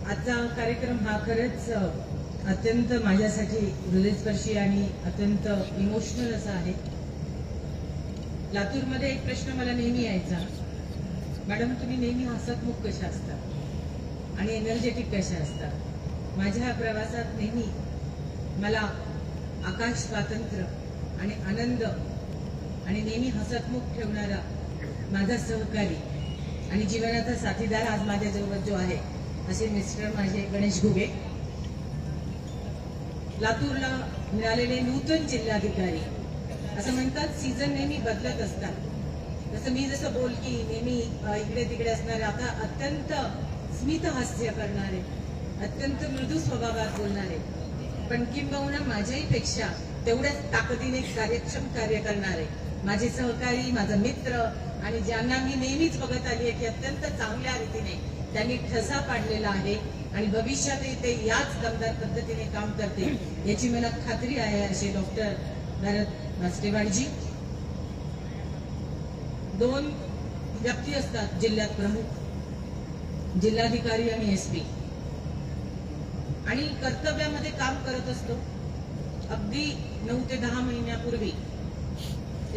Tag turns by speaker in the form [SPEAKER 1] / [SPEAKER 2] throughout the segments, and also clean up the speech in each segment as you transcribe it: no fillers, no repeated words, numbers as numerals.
[SPEAKER 1] आजचा कार्यक्रम हा खरंच अत्यंत माझ्यासाठी हृदयस्पर्शी आणि अत्यंत इमोशनल असा आहे. लातूरमध्ये एक प्रश्न मला नेहमी यायचा, मॅडम तुम्ही नेहमी हसतमुख कशा असतात आणि एनर्जेटिक कशा असतात. माझ्या प्रवासात नेहमी मला आकाश, स्वातंत्र्य आणि आनंद आणि नेहमी हसतमुख ठेवणारा माझा सहकारी आणि जीवनाचा साथीदार आज माझ्याजवळ जो आहे असे मिस्टर माझे गणेश घुगे. लातूरला मिळालेले नूतन जिल्हाधिकारी. असं म्हणतात सीझन नेहमी बदलत असतात. जसं मी बोल की नेहमी इकडे तिकडे असणारे आता अत्यंत स्मित हास्य करणारे, अत्यंत मृदू स्वभावात बोलणारे, पण किंबहुना माझ्याही पेक्षा तेवढ्याच ताकदीने कार्यक्षम कार्य करणारे माझे सहकारी, माझा मित्र आणि ज्यांना मी नेहमीच बघत आली आहे की अत्यंत चांगल्या रीतीने त्यांनी ठसा पाडलेला आहे आणि भविष्यातही ते याच दमदार पद्धतीने काम करतील याची मला खात्री आहे. असे डॉक्टर भरत भास्टेवाडजी. दोन व्यक्ती असतात जिल्ह्यात प्रमुख, जिल्हाधिकारी आणि एसपी, आणि कर्तव्यामध्ये काम करत असतो. अगदी 9 ते 10 महिन्यापूर्वी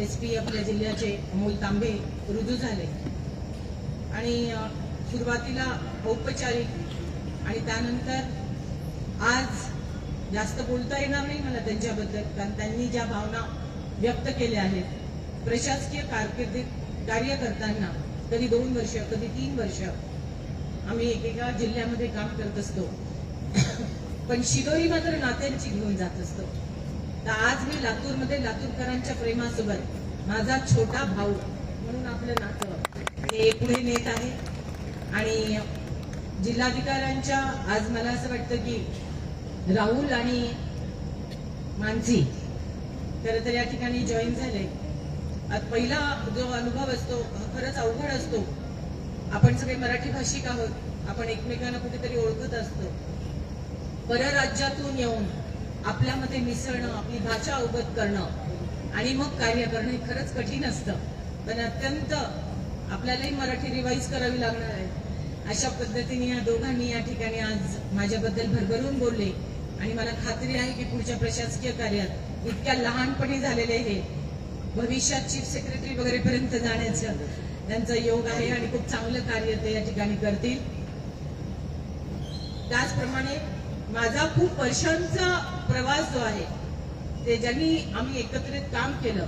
[SPEAKER 1] एसपी आपल्या जिल्ह्याचे अमोल तांबे रुजू झाले आणि सुरुवातीला औपचारिक आणि त्यानंतर आज जास्त बोलता येणार नाही मला त्यांच्याबद्दल, कारण त्यांनी ज्या भावना व्यक्त केल्या आहेत. प्रशासकीय कारकिर्दीत कार्य करताना कधी 2 वर्ष, कधी 3 वर्ष आम्ही एकेका जिल्ह्यामध्ये काम करत असतो, पण शिदोरी मात्र नात्यांची घेऊन जात असतो. तर आज मी लातूरमध्ये लातूरकरांच्या प्रेमासोबत माझा छोटा भाऊ म्हणून आपलं नातं हे पुढे नेत आहे. आणि जिल्हाधिकाऱ्यांच्या आज मला असं वाटतं की राहुल आणि मानसी खरं तर या ठिकाणी जॉईन झाले. पहिला जो अनुभव असतो खरंच अवघड असतो. आपण सगळे मराठी भाषिक आहोत, आपण एकमेकांना कुठेतरी ओळखत असतो. परराज्यातून येऊन आपल्यामध्ये मिसळणं, आपली भाषा अवगत करणं आणि मग कार्य करणं हे खरंच कठीण असतं, पण अत्यंत आपल्यालाही मराठी रिवाईज करावी लागणार आहे. अशा पद्धतीने या दोघांनी या ठिकाणी आज माझ्याबद्दल भरभरून बोलले आणि मला खात्री आहे की पुढच्या प्रशासकीय कार्यात इतक्या लहानपणी झालेले हे भविष्यात चीफ सेक्रेटरी वगैरे पर्यंत जाण्याचं त्यांचा योग आहे आणि खूप चांगलं कार्य ते या ठिकाणी करतील. त्याचप्रमाणे माझा खूप वर्षांचा प्रवास जो आहे ते ज्यांनी आम्ही एकत्रित काम केलं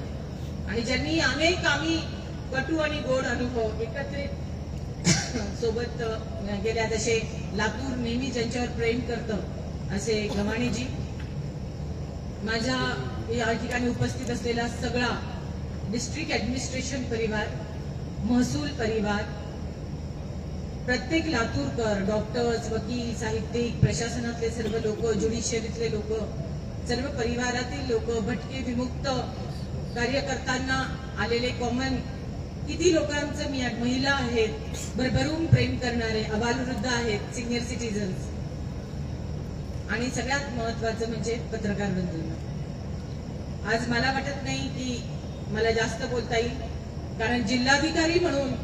[SPEAKER 1] आणि ज्यांनी अनेक आम्ही कटू आणि गोड अनुभव एकत्रित सोबत गेल्या, जसे लातूर नेहमी ज्यांच्यावर प्रेम करतं असे गव्हाणीजी, माझ्या या ठिकाणी उपस्थित असलेला सगळा डिस्ट्रिक्ट ऍडमिनिस्ट्रेशन परिवार, महसूल परिवार, प्रत्येक लातूरकर, डॉक्टर्स, वकील, साहित्यिक, प्रशासनातले सर्व लोक, ज्युडिशियरीतले लोक, सर्व परिवारातील लोक, भटके विमुक्त कार्य करताना आलेले कॉमन किती लोकांचं मी महिला आहेत, भरभरून प्रेम करणारे अबालवृद्ध आहेत, सिनियर सिटीजन्स, आणि सगळ्यात महत्वाचं म्हणजे पत्रकार बंधूंनो. आज मला वाटत नाही की मला जास्त बोलता येईल, कारण जिल्हाधिकारी म्हणून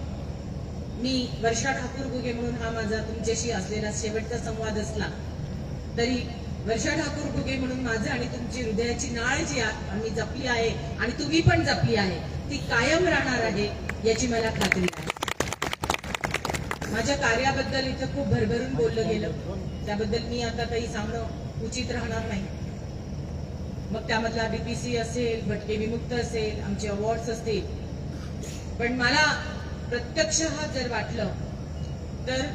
[SPEAKER 1] मी वर्षा ठाकूर घुगे म्हणून हा माझा तुमच्याशी असलेला शेवटचा संवाद असला तरी वर्षा ठाकूर घुगे म्हणून माझं आणि तुमची हृदयाची नाळ जी आम्ही जपली आहे आणि तुम्ही पण जपली आहे ती कायम राहणार आहे याची मला खात्री आहे. माझ्या कार्याबद्दल इथं खूप भरभरून बोललं गेलं, त्याबद्दल मी आता काही सांगणं उचित राहणार नाही. मग त्यामधला बीपीसी असेल, भटके विमुक्त असेल, आमचे अवॉर्ड्स असतील, पण मला प्रत्यक्षतः जर वाटलं तर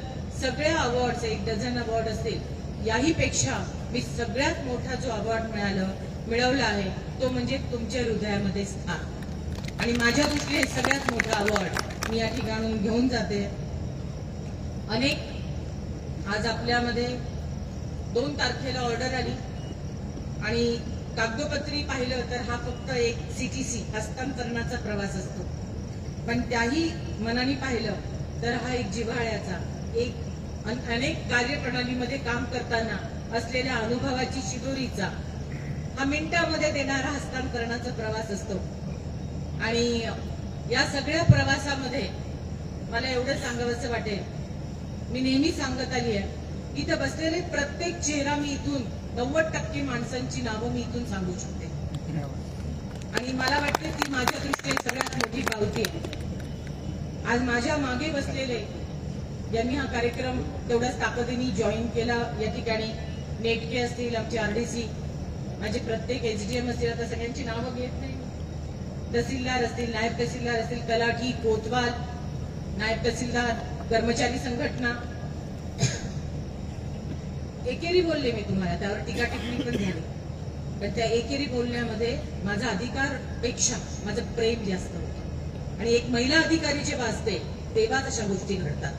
[SPEAKER 1] सगळ्या अवॉर्ड्स, 1 डझन अवॉर्ड असतील, याही पेक्षा मी सगळ्यात मोठा जो अवॉर्ड मिळवला आहे तो म्हणजे तुमच्या हृदयामध्ये स्थान. आणि माझ्या दृष्टीने हे सगळ्यात मोठा अवॉर्ड मी या ठिकाणून घेऊन जाते. अनेक आज आपल्यामध्ये 2 तारखेला ऑर्डर आली आणि कागदोपत्री पाहिलं तर हा फक्त एक सीटीसी हस्तांतरणाचा प्रवास असतो, पण त्याही मनाने पाहिलं तर हा एक जिव्हाळ्याचा, एक अनेक कार्यप्रणालीमध्ये काम करताना असलेल्या अनुभवाची शिदोरीचा, हा मिनिटामध्ये देणारा हस्तांतरणाचा प्रवास असतो. आणि या सगळ्या प्रवासामध्ये मला एवढं सांगावंसं वाटेल, मी नेहमी सांगत आली आहे इथं बसलेले प्रत्येक चेहरा मी इथून 90% माणसांची नावं मी इथून सांगू शकते आणि मला वाटते ती माझ्या दृष्टीने सगळ्यात मोठी पावती आहे. आज माझ्या मागे बसलेले यांनी हा कार्यक्रम तेवढ्याच ताकदीने जॉईन केला. या ठिकाणी नेटके असतील, आमचे RDC, माझे प्रत्येक SDM असतील, आता सगळ्यांची नावं घेत नाही, तहसीलदार असतील, नायब तहसीलदार असतील, तलाठी, कोतवाल, नायब तहसीलदार, कर्मचारी संघटना, एकेरी बोलले मी तुम्हाला, त्यावर टीका टिप्पणी पण झाली, पण त्या एकेरी बोलण्यामध्ये माझा अधिकारपेक्षा माझं प्रेम जास्त होतं. आणि एक महिला अधिकारी जेव्हा असते तेव्हाच अशा गोष्टी घडतात.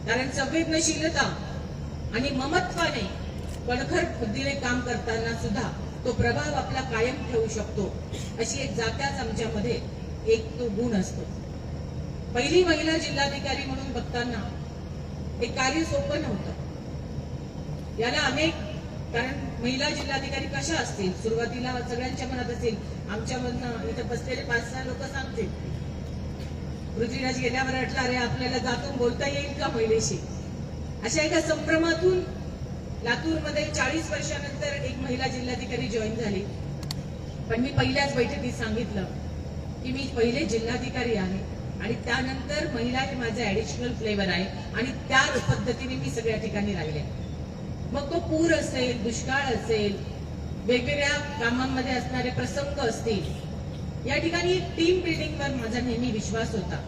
[SPEAKER 1] कारण संवेदनशीलता आणि ममत्वाने कणखर बुद्धीने काम करताना सुद्धा तो प्रभाव आपला कायम ठेवू शकतो, अशी एक जात्याच आमच्यामध्ये एक तो गुण असतो. पहिली महिला जिल्हाधिकारी म्हणून बघताना हे कार्य सोपं नव्हतं. याला अनेक कारण महिला जिल्हाधिकारी कशा असतील सुरुवातीला सगळ्यांच्या मनात असेल. आमच्या मधनं इथं बसलेले 5-6 लोक सांगतील, पृथ्वीराज गेल्यावर अटला, अरे आपल्याला जातून बोलता येईल का महिलेशी. अशा एका संभ्रमातून लातूरमध्ये 40 वर्षानंतर एक महिला जिल्हाधिकारी जॉईन झाली. पण मी पहिल्याच बैठकीत सांगितलं की मी पहिले जिल्हाधिकारी आहे आणि त्यानंतर महिला हे माझं ऍडिशनल फ्लेवर आहे आणि त्याच पद्धतीने मी सगळ्या ठिकाणी राहिले. मग तो पूर असेल, दुष्काळ असेल, वेगवेगळ्या कामांमध्ये असणारे प्रसंग असतील, या ठिकाणी टीम बिल्डिंगवर माझा नेहमी विश्वास होता.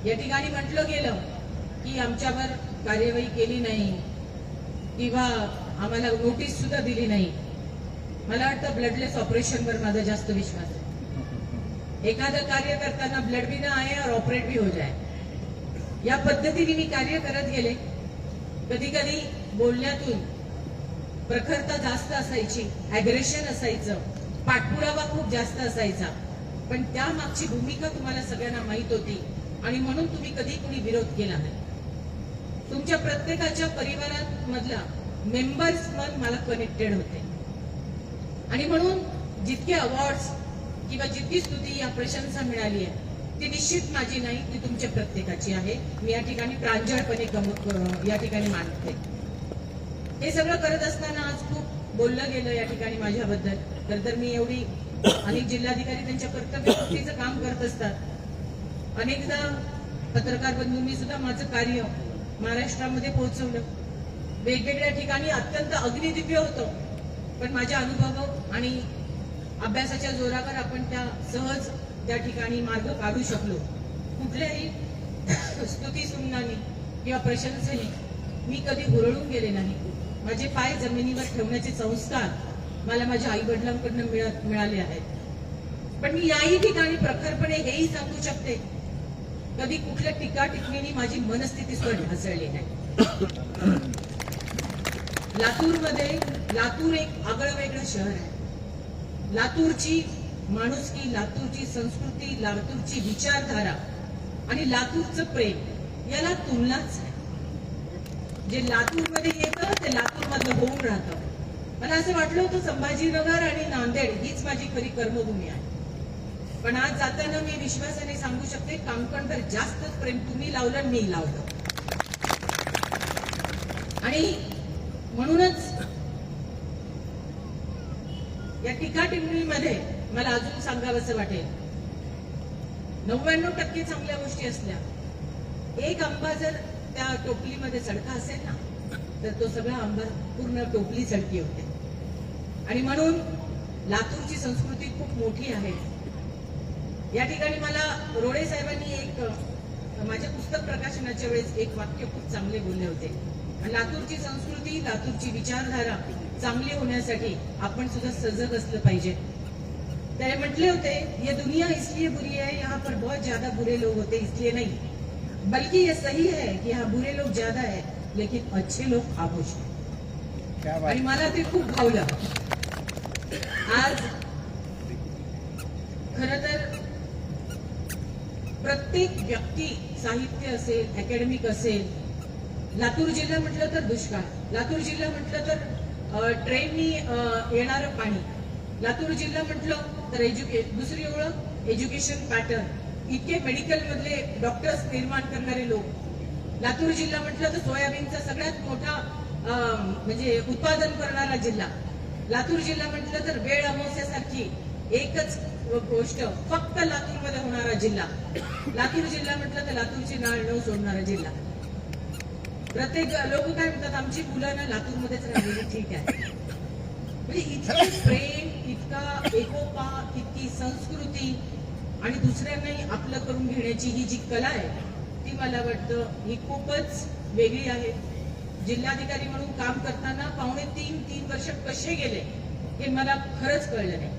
[SPEAKER 1] या ठिकाणी म्हटलं गेलं की आमच्यावर कार्यवाही केली नाही किंवा आम्हाला नोटीस सुद्धा दिली नाही. मला वाटतं ब्लडलेस ऑपरेशनवर माझा जास्त विश्वास आहे. एखादं कार्य करताना ब्लड भी ना आए और ऑपरेट भी हो जाए, या पद्धतीने मी कार्य करत गेले. कधी कधी बोलण्यातून प्रखरता जास्त असायची, अग्रेशन असायचं, पाठपुरावा खूप जास्त असायचा, पण त्या मागची भूमिका तुम्हाला सगळ्यांना माहित होती आणि म्हणून तुम्ही कधी कुणी विरोध केला नाही. तुमच्या प्रत्येकाच्या परिवारात मधला मेंबर्स मन मला कनेक्टेड होते आणि म्हणून जितके अवॉर्ड्स किंवा जितकी स्तुती या प्रशंसा मिळाली आहे ती निश्चित माझी नाही, ती तुमच्या प्रत्येकाची आहे. मी या ठिकाणी प्रांजळपणे या ठिकाणी मानते. हे सगळं करत असताना आज खूप बोललं गेलं या ठिकाणी माझ्याबद्दल. तर मी एवढी अनेक जिल्हाधिकारी त्यांच्या कर्तव्यपूर्तीचं काम करत असतात. अनेकदा पत्रकार बंधूंनी सुद्धा माझं कार्य महाराष्ट्रामध्ये पोहोचवलं. वेगवेगळ्या ठिकाणी अत्यंत अग्निदिव्य होतं, पण माझ्या अनुभव आणि अभ्यासाच्या जोरावर आपण त्या सहज त्या ठिकाणी मार्ग काढू शकलो. कुठल्याही स्तुती सुमनाने किंवा प्रशंसेने मी कधी हुरळून गेले नाही. माझे पाय जमिनीवर ठेवण्याचे संस्कार मला माझ्या आई वडिलांकडून मिळाले आहेत. पण मी याही ठिकाणी प्रखरपणे हेही सांगू शकते, कधी कुठल्या टीका टिप्पणीने माझी मनस्थिती सुद्धा ढासळली नाही. लातूर एक आगळं वेगळं शहर आहे. लातूरची माणुसकी, लातूरची संस्कृती, लातूरची विचारधारा आणि लातूरचं प्रेम याला तुलनाच आहे. जे लातूरमध्ये येतं ते लातूर मधलं होऊन राहतं. मला असं वाटलं होतं संभाजीनगर आणि नांदेड हीच माझी खरी कर्मभूमी आहे, पण आज जाताना मी विश्वासाने सांगू शकते कामकणवर जास्तच प्रेम तुम्ही लावलं, मी लावलं. आणि म्हणूनच या टीका टिप्पणीमध्ये मला अजून सांगावंसं वाटेल, 99% चांगल्या गोष्टी असल्या, एक आंबा जर त्या टोपलीमध्ये सडका असेल ना तर तो सगळा आंबा पूर्ण टोपली सडकी होते. आणि म्हणून लातूरची संस्कृती खूप मोठी आहे. या ठिकाणी मला रोडे साहेबांनी एक माझ्या पुस्तक प्रकाशनाच्या वेळेस एक वाक्य खूप चांगले बोलले होते. लातूरची संस्कृती, लातूरची विचारधारा चांगली होण्यासाठी आपण सुद्धा सजग असलं पाहिजे. त्याने म्हटले होते, ये दुनिया इसलिए बुरी है, यहाँ पर बहुत ज्यादा बुरे लोग होते, इसलिए नहीं, बल्कि ये सही है कि यहाँ बुरे लोग ज्यादा है लेकिन अच्छे लोग खामोश हैं. आणि मला ते खूप भावलं. आज खर तर प्रत्येक व्यक्ती, साहित्य असेल, अकॅडमिक असेल, लातूर जिल्हा म्हटलं तर दुष्काळ, लातूर जिल्हा म्हटलं तर ट्रेननी येणारं पाणी, लातूर जिल्हा म्हटलं तर दुसरी ओळख एज्युकेशन पॅटर्न, इतके मेडिकल मधले डॉक्टर्स निर्माण करणारे लोक, लातूर जिल्हा म्हटलं तर सोयाबीनचा सगळ्यात मोठा म्हणजे उत्पादन करणारा जिल्हा. लातूर जिल्हा म्हटलं तर वेळ अमावस्यासारखी एकच गोष्ट फक्त लातूरमध्ये होणारा जिल्हा. लातूर जिल्हा म्हटलं तर लातूरची नाळ न सोडणारा जिल्हा. प्रत्येक लोक काय म्हणतात, आमची मुलं ना लातूरमध्येच राहिलेली, ठीक आहे. म्हणजे इतकं प्रेम, इतका एकोपा, इतकी संस्कृती आणि दुसऱ्यांनाही आपलं करून घेण्याची ही जी कला आहे ती मला वाटतं ही खूपच वेगळी आहे. जिल्हाधिकारी म्हणून काम करताना पावणे तीन वर्ष कसे गेले हे मला खरंच कळलं नाही.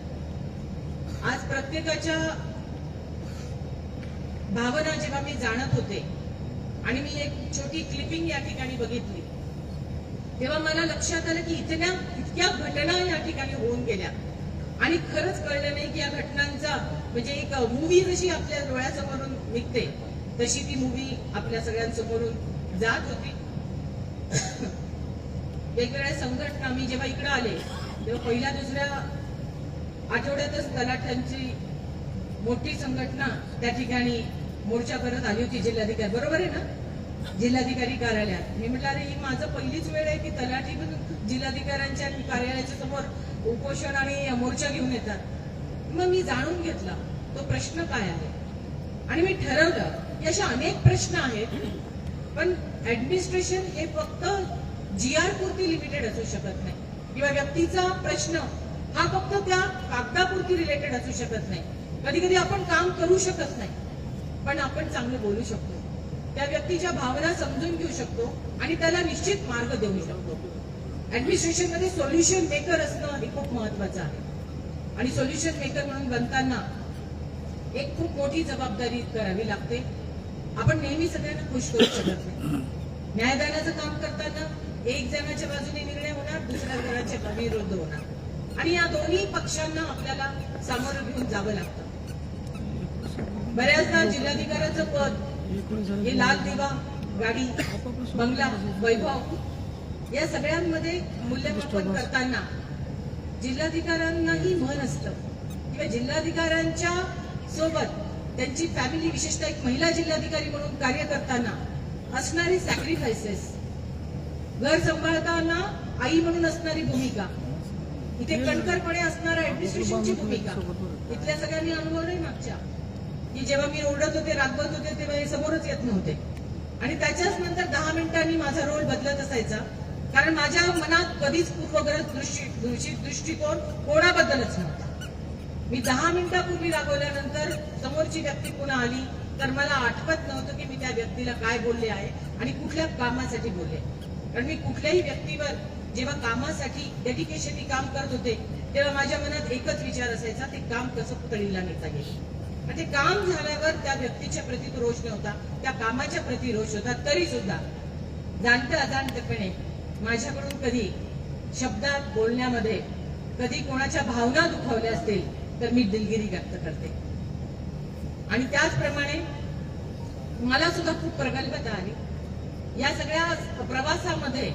[SPEAKER 1] आज प्रत्येकाच्या भावना जेव्हा मी जाणत होते आणि मी एक छोटी क्लिपिंग या ठिकाणी बघितली तेव्हा मला लक्षात आलं की इतक्या घटना या ठिकाणी होऊन गेल्या आणि खरंच कळलं नाही की या घटनांचा म्हणजे एक मूवी जशी आपल्या डोळ्यासमोरून निघते तशी ती मूवी आपल्या सगळ्यांसमोरून जात होती. वेगवेगळ्या संघटना, मी जेव्हा इकडे आले तेव्हा पहिल्या दुसऱ्या आठवड्यातच तलाठ्यांची मोठी संघटना त्या ठिकाणी मोर्चा करत आली होती जिल्हाधिकारी, बरोबर आहे ना, जिल्हाधिकारी कार्यालयात. मी म्हटलं अरे ही माझं पहिलीच वेळ आहे की तलाठी जिल्हाधिकाऱ्यांच्या कार्यालयाच्या समोर उपोषण आणि मोर्चा घेऊन येतात. मग मी जाणून घेतला तो प्रश्न काय आहे आणि मी ठरवलं की अशा अनेक प्रश्न आहेत, पण ऍडमिनिस्ट्रेशन हे फक्त GR पुरती लिमिटेड असू शकत नाही किंवा व्यक्तीचा प्रश्न हा फक्त त्या कागदापुरती रिलेटेड असू शकत नाही. कधी कधी आपण काम करू शकत नाही पण आपण चांगलं बोलू शकतो, त्या व्यक्तीच्या भावना समजून घेऊ शकतो आणि त्याला निश्चित मार्ग देऊ शकतो. ऍडमिनिस्ट्रेशन मध्ये सोल्युशन मेकर असणं हे खूप महत्वाचं आहे आणि सोल्युशन मेकर म्हणून बनताना एक खूप मोठी जबाबदारी करावी लागते. आपण नेहमी सगळ्यांना खुश करू शकत नाही. न्यायदानाचं काम करताना एक जणाच्या बाजूने निर्णय होणार, दुसऱ्या जणाच्या विरुद्ध होणार आणि या दोन्ही पक्षांना आपल्याला सामोरं घेऊन जावं लागतं. बऱ्याचदा जिल्हाधिकाऱ्याचं पद हे लाल दिवा, गाडी, बंगला, वैभव या सगळ्यांमध्ये मूल्यमापन करताना जिल्हाधिकाऱ्यांनाही मन असतं किंवा जिल्हाधिकाऱ्यांच्या सोबत त्यांची फॅमिली, विशेषतः एक महिला जिल्हाधिकारी म्हणून कार्य करताना असणारी सॅक्रिफायसेस, घर सांभाळताना आई म्हणून असणारी भूमिका, इथे कणखरपणे असणारा ऍडमिनिस्ट्रेशनची भूमिका, इथल्या सगळ्यांनी अनुभव नाही मागच्या की जेव्हा मी ओरडत होते, रागवत होते तेव्हा हे समोरच येत नव्हते आणि त्याच्याच नंतर 10 मिनिटांनी माझा रोल बदलत असायचा, कारण माझ्या मनात कधीच पूर्वग्रह दृष्टिकोन कोणाबद्दलच नव्हता. मी 10 मिनिटापूर्वी रागवल्यानंतर समोरची व्यक्ती पुन्हा आली तर मला आठवत नव्हतं की मी त्या व्यक्तीला काय बोलले आहे आणि कुठल्या कामासाठी बोलले. कारण मी कुठल्याही व्यक्तीवर जेव्हा कामासाठी डेडिकेशननी काम करत होते तेव्हा माझ्या मनात एकच विचार असायचा, ते काम कसं पुतळीला नेता येईल. आणि ते काम झाल्यावर त्या व्यक्तीच्या प्रती तो रोष नव्हता, त्या कामाच्या प्रती रोष होता. तरी सुद्धा जाणत्या अजाणतेपणे माझ्याकडून कधी शब्दात बोलण्यामध्ये कधी कोणाच्या भावना दुखावल्या असतील तर मी दिलगिरी व्यक्त करते. आणि त्याचप्रमाणे मला सुद्धा खूप प्रगल्भता आली या सगळ्या प्रवासामध्ये.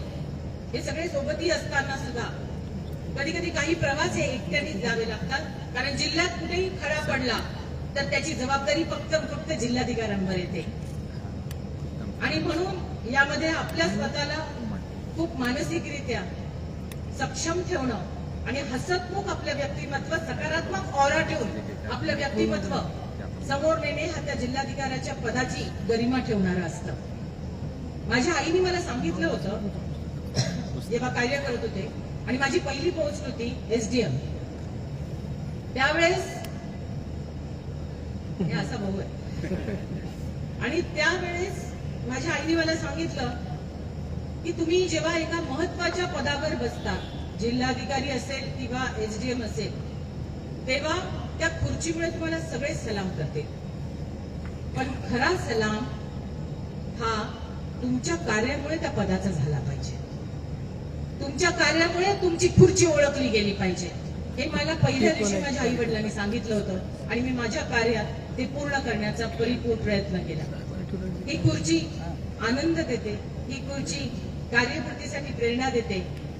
[SPEAKER 1] हे सगळे सोबती असताना सुद्धा कधी कधी काही प्रवास हे एकट्यानेच जावे लागतात, कारण जिल्ह्यात कुठेही खडा पडला तर त्याची जबाबदारी फक्त जिल्हाधिकाऱ्यांवर येते. आणि म्हणून यामध्ये आपल्या स्वतःला खूप मानसिकरित्या सक्षम ठेवणं आणि हसतमुख आपलं व्यक्तिमत्व, सकारात्मक ऑरा ठेवून आपलं व्यक्तिमत्व समोर नेणे हा त्या जिल्हाधिकाऱ्याच्या पदाची गरिमा ठेवणारा असतं. माझ्या आईने मला सांगितलं होतं जेव्हा कार्य करत होते आणि माझी पहिली पोस्ट होती SDM, त्यावेळेस हे असा भाऊ आहे आणि त्यावेळेस माझ्या आईने मला सांगितलं की तुम्ही जेव्हा एका महत्वाच्या पदावर बसता, जिल्हाधिकारी असेल किंवा SDM असेल, तेव्हा त्या खुर्चीमुळे तुम्हाला सगळे सलाम करते, पण खरा सलाम हा तुमच्या कार्यामुळे त्या पदाचा झाला पाहिजे. तुमच्या कार्यामुळे तुमची खुर्ची ओळखली गेली पाहिजे. हे मला पहिल्या दिवशी माझ्या आई वडिलांनी सांगितलं होतं आणि मी माझ्या कार्यात ते पूर्ण करण्याचा परिपूर्ण प्रयत्न केला. ही खुर्ची आनंद देते, ही खुर्ची कार्यपूर्तीसाठी प्रेरणा देते,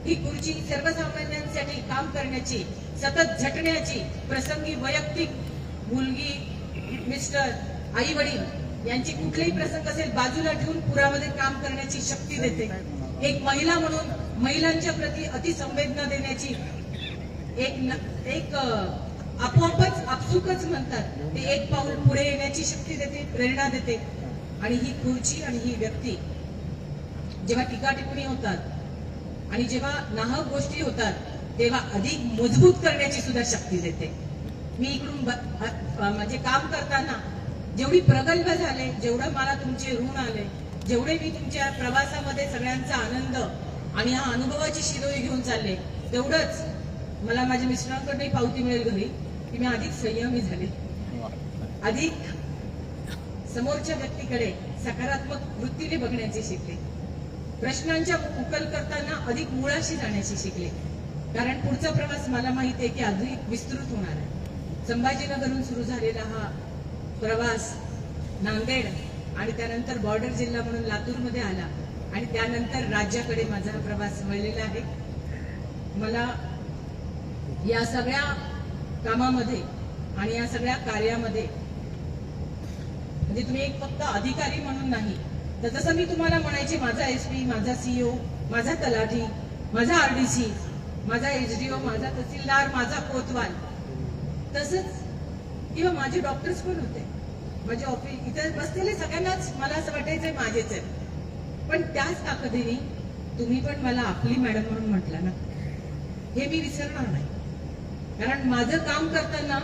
[SPEAKER 1] ही खुर्ची सर्वसामान्यांसाठी काम करण्याची, सतत झटण्याची, प्रसंगी वैयक्तिक मुलगी, मिस्टर, आई वडील यांची कुठलेही प्रसंग असेल बाजूला ठेवून पुरामध्ये काम करण्याची शक्ती देते. एक महिला म्हणून महिलांच्या प्रती अतिसंवेदना देण्याची एक आपोआपच आपसुकच म्हणतात ते एक पाऊल पुढे येण्याची शक्ती देते, प्रेरणा देते. आणि ही खुर्ची आणि ही व्यक्ती जेव्हा टीका टिप्पणी होतात आणि जेव्हा नाहक गोष्टी होतात तेव्हा अधिक मजबूत करण्याची सुद्धा शक्ती देते. मी इकडून म्हणजे काम करताना जेवढी प्रगल्भ झाले, जेवढं मला तुमचे ऋण आले, जेवढे मी तुमच्या प्रवासामध्ये सगळ्यांचा आनंद आणि हा अनुभवाची शिदोरी घेऊन चालले, तेवढंच मला माझ्या मिस्टरांकडूनही पावती मिळेल घरी की मी अधिक संयमी झाले, अधिक समोरच्या व्यक्तीकडे सकारात्मक वृत्तीने बघण्याचे शिकले, प्रश्नांच्या उकल करताना अधिक मुळाशी जाण्याची शिकले. कारण पुढचा प्रवास मला माहिती आहे की अधिक विस्तृत होणार आहे. संभाजीनगरहून सुरू झालेला हा प्रवास नांदेड आणि त्यानंतर बॉर्डर जिल्हा म्हणून लातूरमध्ये आला आणि त्यानंतर राज्याकडे माझा हा प्रवास वळलेला आहे. मला या सगळ्या कामामध्ये आणि या सगळ्या कार्यामध्ये म्हणजे तुम्ही एक फक्त अधिकारी म्हणून नाही, तर जसं मी तुम्हाला म्हणायचे माझा एसपी, माझा सीईओ, माझा तलाठी, माझा आरडीसी, माझा एसडीओ, माझा तहसीलदार, माझा कोतवाल, तसंच किंवा माझे डॉक्टर्स पण होते, माझे ऑफिस इथे बसलेले सगळ्यांनाच मला असं वाटायचं माझेच आहे. पण त्याच ताकदीने तुम्ही पण मला आपली मॅडम म्हणून म्हटलं ना, हे मी विसरणार नाही. कारण माझं काम करताना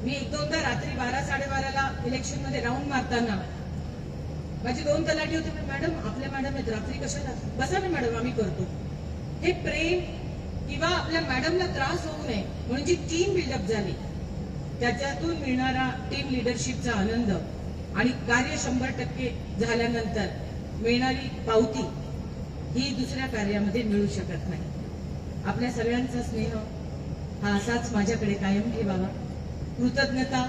[SPEAKER 1] मी एक दोनदा रात्री 12-12:30ला इलेक्शन मध्ये राऊंड मारताना माझे 2 तलाठी होते, मॅडम आपल्या मॅडम आहेत, रात्री कशाला, बसा ना मॅडम आम्ही करतो. हे प्रेम किंवा आपल्या मॅडमला त्रास होऊ नये म्हणून जी टीम बिल्डअप झाली त्याच्यातून मिळणारा टीम लिडरशिपचा आनंद आणि कार्य 100% झाल्यानंतर मिळणारी पावती ही दुसऱ्या कार्यामध्ये मिळू शकत नाही. आपल्या सगळ्यांचा स्नेह हा असाच माझ्याकडे कायम ठेवावा. कृतज्ञता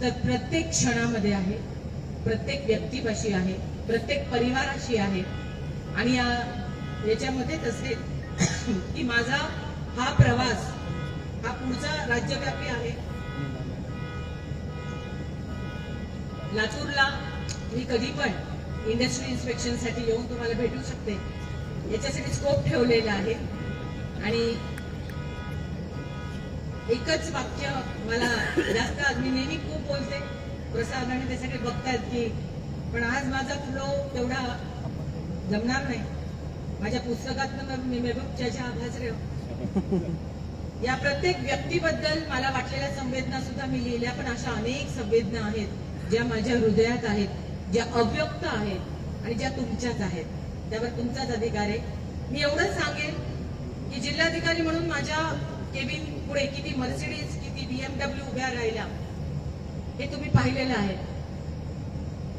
[SPEAKER 1] तर प्रत्येक क्षणामध्ये आहे, प्रत्येक व्यक्तीपाशी आहे, प्रत्येक परिवाराशी आहे. आणि याच्यामध्ये तसे की माझा हा प्रवास हा पुढचा राज्यव्यापी आहे. लातूरला मी कधी पण इंडस्ट्री इन्स्पेक्शन साठी येऊन तुम्हाला भेटू शकते, याच्यासाठी स्कोप ठेवलेला आहे. आणि एकच वाक्य मला जास्त, आज मी नेहमी खूप बोलते, प्रसाद आणि ते सगळे बघतायत की, पण आज माझा फ्लो तेवढा जमणार नाही. माझ्या पुस्तकातनं मी महबूबच्या आभासरे या प्रत्येक व्यक्तीबद्दल मला वाटलेल्या संवेदना सुद्धा मी लिहिल्या. पण अशा अनेक संवेदना आहेत ज्या माझ्या हृदयात आहेत, ज्या अव्यक्त आहेत आणि ज्या तुमच्याच आहेत, त्यावर तुमचाच अधिकार आहे. मी एवढंच सांगेन की जिल्हाधिकारी म्हणून माझ्या केबिन पुढे किती मर्सिडीज, किती BMW उभ्या राहिल्या हे तुम्ही पाहिलेलं आहे,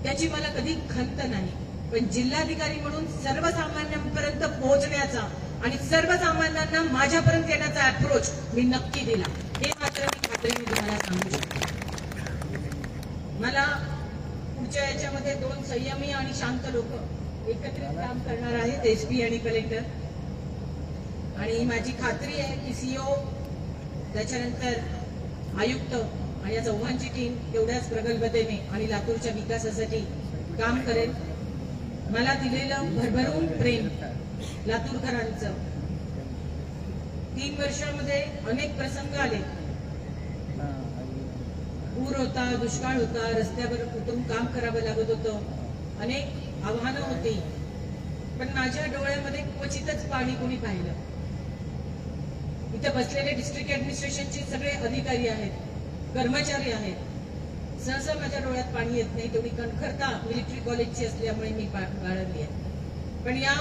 [SPEAKER 1] त्याची मला कधी खंत नाही. पण जिल्हाधिकारी म्हणून सर्वसामान्यांपर्यंत पोहोचण्याचा आणि सर्वसामान्यांना माझ्यापर्यंत येण्याचा अप्रोच मी नक्की दिला, हे मात्र मी खात्रीने तुम्हाला सांगू शकते. मला पुढच्या याच्यामध्ये 2 संयमी आणि शांत लोक एकत्रित काम करणार आहेत, एसपी आणि कलेक्टर. आणि माझी खात्री आहे की सीईओ, त्याच्यानंतर आयुक्त आणि या चौघांची टीम तेवढ्याच प्रगल्भतेने आणि लातूरच्या विकासासाठी काम करेल. मला दिलेलं भरभरून प्रेम लातूरकरांचं, 3 वर्षामध्ये अनेक प्रसंग आले, पूर होता, दुष्काळ होता, रस्त्यावर उतरून काम करावं लागत होतं, अनेक आव्हानं होती. पण माझ्या डोळ्यामध्ये क्वचितच पाणी कोणी पाहिलं. इथे बसलेले डिस्ट्रिक्ट ऍडमिनिस्ट्रेशनचे सगळे अधिकारी आहेत, कर्मचारी आहेत, सहसा माझ्या डोळ्यात पाणी येत नाही. तेवढी कणखरता मिलिटरी कॉलेजची असल्यामुळे मी बाळगली आहे. पण या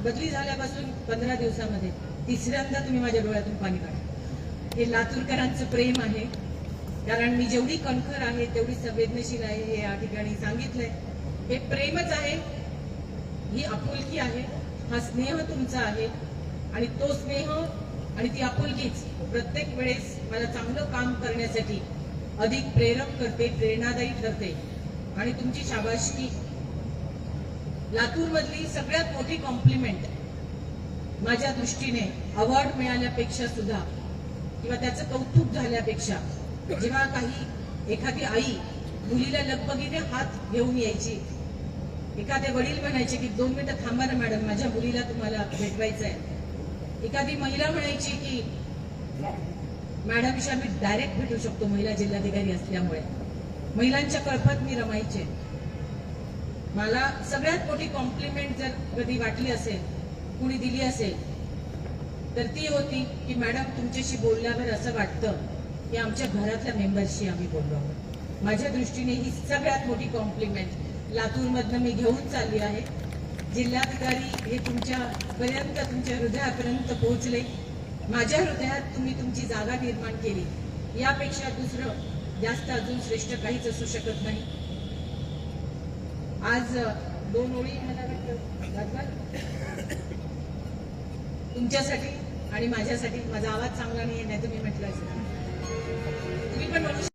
[SPEAKER 1] बदली झाल्यापासून 15 दिवसामध्ये 3ऱ्यांदा तुम्ही माझ्या डोळ्यातून पाणी काढा. हे लातूरकरांचं प्रेम आहे. कारण मी जेवढी कणखर आहे तेवढी संवेदनशील आहे, हे या ठिकाणी सांगितलंय. हे प्रेमच आहे, ही आपुलकी आहे, हा स्नेह तुमचा आहे. आणि तो स्नेह आणि ती आपुलकीच प्रत्येक वेळेस मला चांगलं काम करण्यासाठी अधिक प्रेरक करते, प्रेरणादायी ठरते. आणि तुमची शाबासकी, लातूर मधली सगळ्यात मोठी कॉम्प्लिमेंट माझ्या दृष्टीने अवॉर्ड मिळाल्यापेक्षा सुद्धा किंवा त्याचं कौतुक झाल्यापेक्षा, जेव्हा एखादी आई मुलीला लगबगीने हात घेऊन यायची. एखादे वडील म्हणायचे की 2 मिनिटं थांबा ना मॅडम, माझ्या मुलीला तुम्हाला भेटवायचं आहे. एखादी महिला म्हणायची की मॅडमशी आम्ही डायरेक्ट भेटू शकतो, महिला जिल्हाधिकारी असल्यामुळे. महिलांच्या कळपात मी रमायचे. मला सगळ्यात मोठी कॉम्प्लिमेंट जर कधी वाटली असेल, कुणी दिली असेल, तर ती होती की मॅडम तुमच्याशी बोलल्यावर असं वाटतं की आमच्या घरातल्या मेंबर्सशी आम्ही बोललो आहोत. माझ्या दृष्टीने ही सगळ्यात मोठी कॉम्प्लिमेंट लातूरमधनं मी घेऊन चालली आहे. जिल्हाधिकारी हे तुमच्यापर्यंत, तुमच्या हृदयापर्यंत पोहोचले. माझ्या हृदयात तुम्ही तुमची जागा निर्माण केली. यापेक्षा दुसरं जास्त अजून श्रेष्ठ काहीच असू शकत नाही. आज 2 ओळी मला वाटतं तुमच्यासाठी आणि माझ्यासाठी. माझा आवाज चांगला नाही, नाही तुम्ही म्हटलं असं तुम्ही पण म्हणू